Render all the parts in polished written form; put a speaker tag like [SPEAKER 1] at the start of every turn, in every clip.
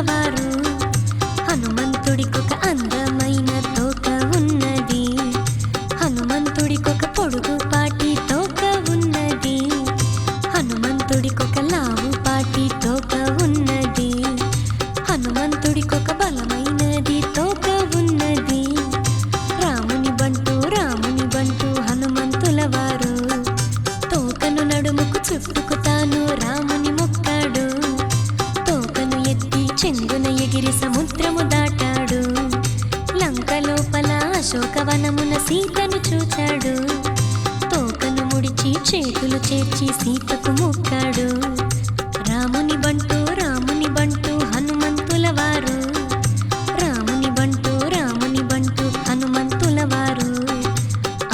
[SPEAKER 1] వారు. హనుమంతుడికొక అందమైన తోక ఉన్నది, హనుమంతుడికొక పొడుగుపాటి తోక ఉన్నది, హనుమంతుడికొక లావుపాటి తోక ఉన్నది, హనుమంతుడికొక బలమైనది తోక ఉన్నది. రాముని బంటు హనుమంతుల వారు. తోకను నడుముకు చుట్టుకుతాను రాముని మొక్కాడు, తోకను ఎత్తి చెంగున ఎగిరి సముద్రము దాటాడు. లంక లోపల అశోకవనమున సీతను చూచాడు, తోకను ముడిచి చేతులు చేర్చి సీతకు మొక్కాడు. రాముని బంటు హనుమంతుల వారు. రాముని బంటు హనుమంతుల వారు.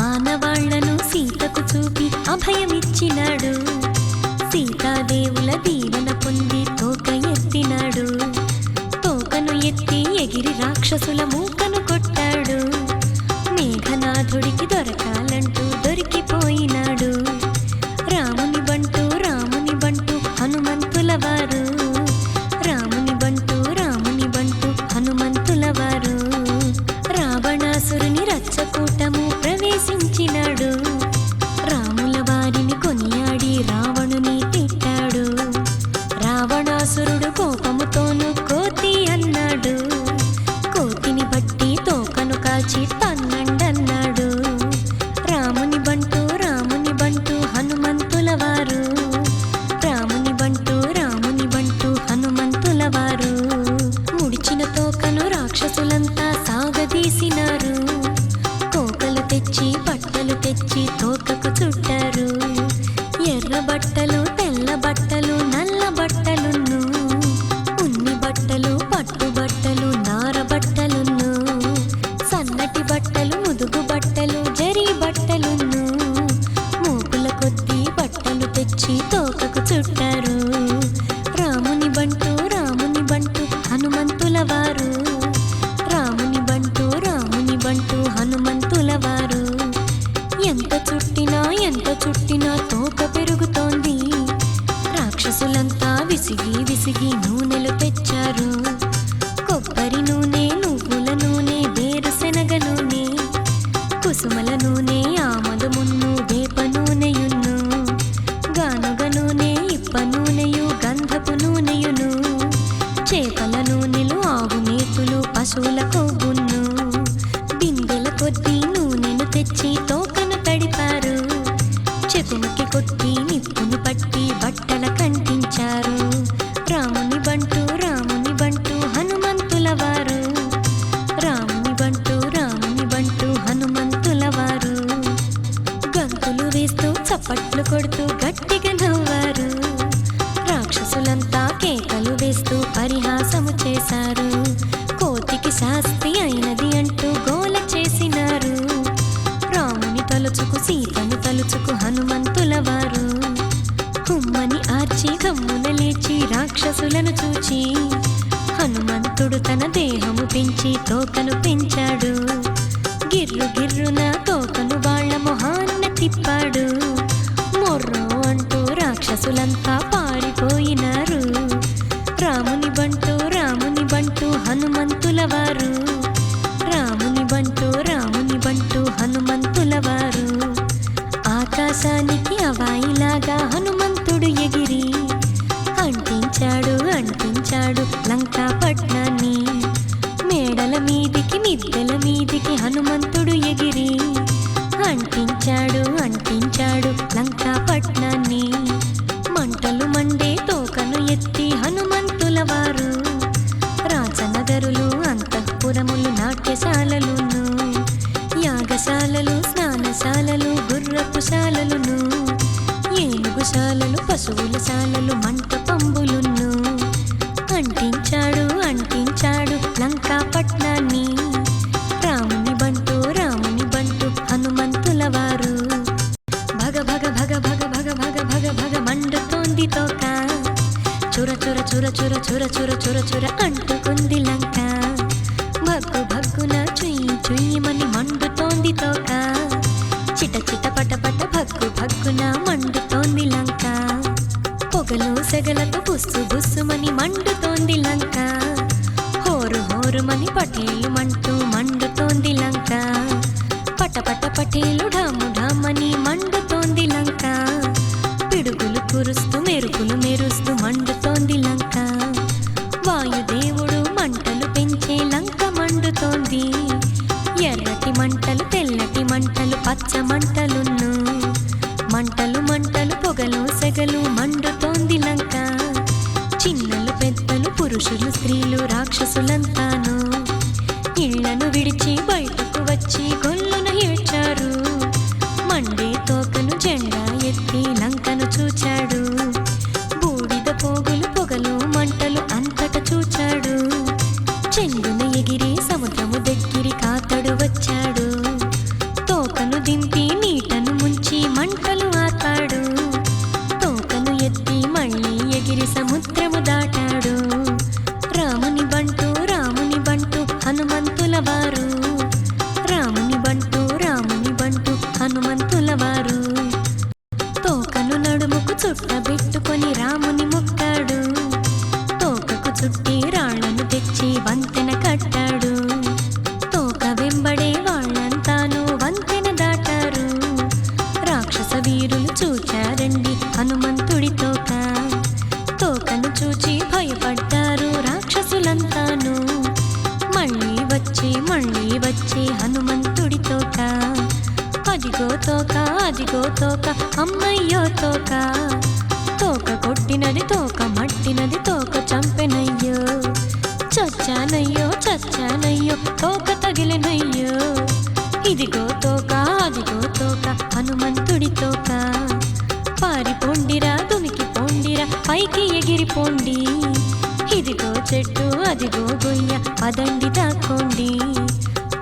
[SPEAKER 1] ఆనవాళ్లను సీతకు చూపి అభయమిచ్చినాడు, సీతాదేవుల దీవెన పొంది తోక ఎత్తినాడు. తోకను ఎత్తి ఎగిరి రాక్షసుల మూకను కొట్టాడు, మేఘనాథుడికి దొరకాలంటూ దొరికిపోయినాడు. రాముని బంటు హనుమంతుల వారు. రాముని బంటు హనుమంతుల వారు. రావణాసురుని రచ్చకూటము ప్రవేశించినాడు, రాముల వారిని కొనియాడి రావణుని తిట్టాడు. రావణాసురుడు కోపముతోను కోతి అన్నాడు, కోతిని బట్టి తోకను కాల్చి తన్నండన్నాడు. రాముని బంటు హనుమంతుల వారు. రాముని బంటు హనుమంతుల వారు. ముడిచిన తోకను రాక్షసులంతా సాగదీసినారు, కోకలు తెచ్చి బట్టలు తెచ్చి తోకకు చుట్టారు. ఎర్ర బట్టలు తెల్ల బట్టలు నల్ల బట్టలున్ను, ఉన్ని బట్టలు పట్టు బట్టలు నార బట్టలున్ను, సన్నటి బట్టలు ముదుగు బట్టలు జరీ బట్టలున్ను. మూకుల కొద్ది బట్టలు తెచ్చి తోకకు చుట్టారు. రాముని బంటు హనుమంతుల వారు. రాముని బంటు హనుమంతుల వారు. ఎంత చుట్టినా తోక పెరుగుతోంది. రాక్షసులంతా విసిగి నూనెలు తెచ్చారు, కొబ్బరి నూనె, నువ్వుల నూనె, వేరుశెనగ నూనె, కుసుమల నూనె, ఆమదమున్ను, వేప నూనెయున్ను, గానుగ నూనె, ఇప్ప నూనెయు, గంధపు నూనెయును, చేపల నూనెలు, ఆవు నేతులు, పశువుల కొవ్వును. బిందెల కొద్దీ నూనెను తెచ్చి తోకను తడిపారు, చెకుముకి కొట్టి నిప్పును పట్టి బట్టల కంటించారు. రాముని బంటు హనుమంతుల వారు. రాముని బంటు హనుమంతుల వారు. గంతులు వేస్తూ చప్పట్లు కొడుతూ గట్టిగా నవ్వారు, రాక్షసులంతా కేకలు వేస్తూ పరిహాసము చేశారు. కోతికి శాస్తి అయినది అంటూ గోల చేసినారు. రాముని తలుచుకు సీతను తలుచుకు హనుమంతుల వారు. కుమ్మని ఆర్చి గమ్మున లేచి రాక్షసులను చూచి హనుమంతుడు తన దేహము పెంచి తోకను పెంచాడు. గిర్రున తోకను వాళ్ళ మొహాన్న తిప్పాడు. మొర్రో అంటూ రాక్షసులంతా పారిపోయినారు. రాముని బంటు హనుమంతుల వారు. రాముని బంటు హనుమంతుల వారు. ఆకాశానికి అవాయిలాగా హనుమంతుడు ఎగిరి అంటించాడు లంకాపట్నాన్ని. మేడల మీదికి మిద్దెల మీదికి హనుమంతుడు ఎగిరి అంటించాడు లంకాపట్నాన్ని. మంటలు మండే తోకను ఎత్తి హనుమంతుల వారు. రాజనగరులు, అంతఃపురములు, నాట్యశాలలును, యాగశాలలు, స్నానశాలలు, గుర్రపుశాలలును, ఏనుగుశాలలు, పశువుల శాలలు, మంటపంబులును. అంటించాడు లంకాపట్నాన్ని. రాముని బంటు హనుమంతుల వారు. భగ భగ భగ భగ భగ భగ భగ భగ మండుతోంది తోక, చుర చుర చుర చుర చుర చుర చుర చుర అంటుకుంది లంక. భగ్గు భగ్గున చుయ్యమని మండుతోంది తోక, చిట చిట పట పట భగ్గు భగ్గున మండుతోంది లంక. పొగలు సెగలతో బుస్సు బుస్సుమని మండుతోంది లంక. హోరు హోరుమని పటేలుమంటూ మండుతోంది లంక. పటపట పటేలు ఢాము ఢామని మండుతోంది లంక. పిడుగులు కురుస్తూ మెరుపులు మెరుస్తూ మండుతోంది లంక. వాయుదేవుడు మంటలు పెంచే లంక మండుతోంది. ఎర్రటి మంటలు తెల్లటి మంటలు పచ్చ మంటలున్ను. మంటలు మంటలు పొగలు సెగలు మండుతోంది లంక. చిన్నలు పెద్దలు పురుషులు స్త్రీలు రాక్షసులంతాను ఇళ్లను విడిచి బయటకు వచ్చి గొల్లున ఏడ్చారు. మండే తోకను జెండా ఎత్తి లంకను చూచాడు. బూడిద పోగులు పొగలు మంటలు అంతట చూచాడు. చెంగున ఎగిరి సముద్రము దగ్గరి కాతడు వచ్చాడు. తోకను దింపి నీటను ముంచి మంటలు ఆర్పాడు. తోకను ఎత్తి మళ్ళీ ఎగిరి సముద్రము దాటాడు. రాముని బంటు హనుమంతుల వారు. రాముని బంటు హనుమంతుల వారు. తోకను నడుముకు చుట్టబెట్టుకొని రాముని మొక్కాడు. తోకకు చుట్టి రాళ్లను తెచ్చి వంతెన కట్టాడు. తోక వెంబడే వాళ్ళంతాను వంతెన దాటారు. రాక్షస వీరులు చూచారండి హనుమంతుడి తోక. తోకను చూచి భయపడ్డారు రాక్షసులంతాను. మళ్ళీ వచ్చి హనుమంతుడి తోక. అదిగో తోక అమ్మయ్యో తోక. తోక కొట్టినది తోక మట్టినది తోక చంపెనయ్యో. చచ్చానయ్యో తోక తగిలినయ్యో. ఇదిగో తోక అదిగో తోక హనుమంతుడి తోక. పారిపోండిరా దునికి పోండిరా పైకి ఎగిరిపోండి. ఇదిగో చెట్టు అదిగో గొయ్య పదండి దాక్కోండి.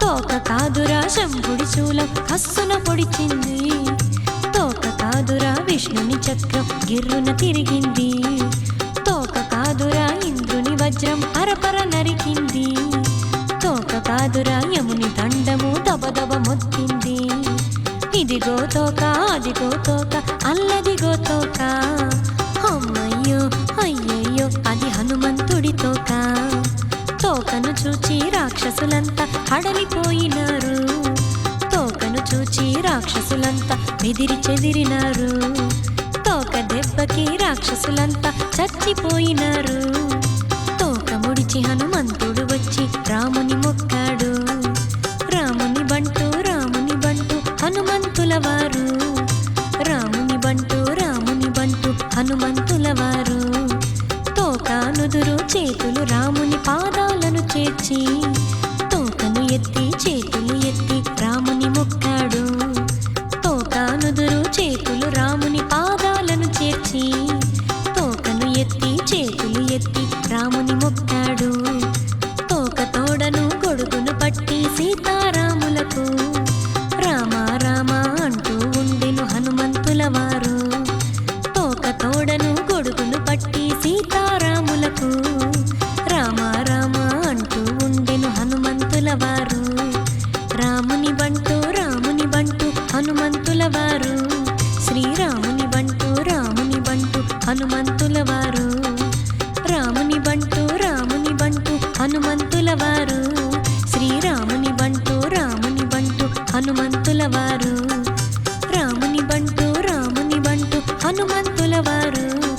[SPEAKER 1] తోక కాదురా శంభుడి శూలం కస్సున పొడిచింది. తోక కాదురా విష్ణుని చక్రం గిర్రున తిరిగింది. తోక కాదురా ఇంద్రుని వజ్రం పరపర నరికింది. తోక కాదురా యముని దండము దబదబ మొత్తింది. ఇదిగో తోక అదిగో తోక అల్లదిగో తోక. అమ్మయ్యో అయ్యయ్యో అది హనుమంతుడి తోక. తోకను చూచి రాక్షసులంతా హడలిపోయినారు. తోకను చూచి రాక్షసులంతా బెదిరి చెదిరినారు. తోక దెబ్బకి రాక్షసులంతా చచ్చిపోయినారు. తోక ముడిచి హనుమంతుడు వచ్చి రాముని మొక్కాడు. రాముని బంటు హనుమంతుల వారు. రాముని బంటు హనుమంతుల వారు. తోక నుదురు చేతులు రాముని పాదాలను చేర్చి. తోకను ఎత్తి చేతులు ఎత్తి రాముని మొక్కాడు. తోక నుదురు చేతులు రాముని పాదాలను చేర్చి. తోకను ఎత్తి చేతులు ఎత్తి రాముని మొక్కాడు. తోక తోడను గొడుగును పట్టి సీతారాములకు రామ రామ అంటూ ఉండెను హనుమంతుల వారు. తోక తోడను గొడుగును పట్టి సీతారాములకు రామ రామ అంటూ ఉండెను హనుమంతుల వారు. రాముని బంటు హనుమంతుల వారు. శ్రీరాముని బంటు హనుమంతుల వారు. రాముని బంటు హనుమంతుల వారు. శ్రీరాముని బంటు హనుమంతుల వారు. రాముని బంటు హనుమంతుల వారు.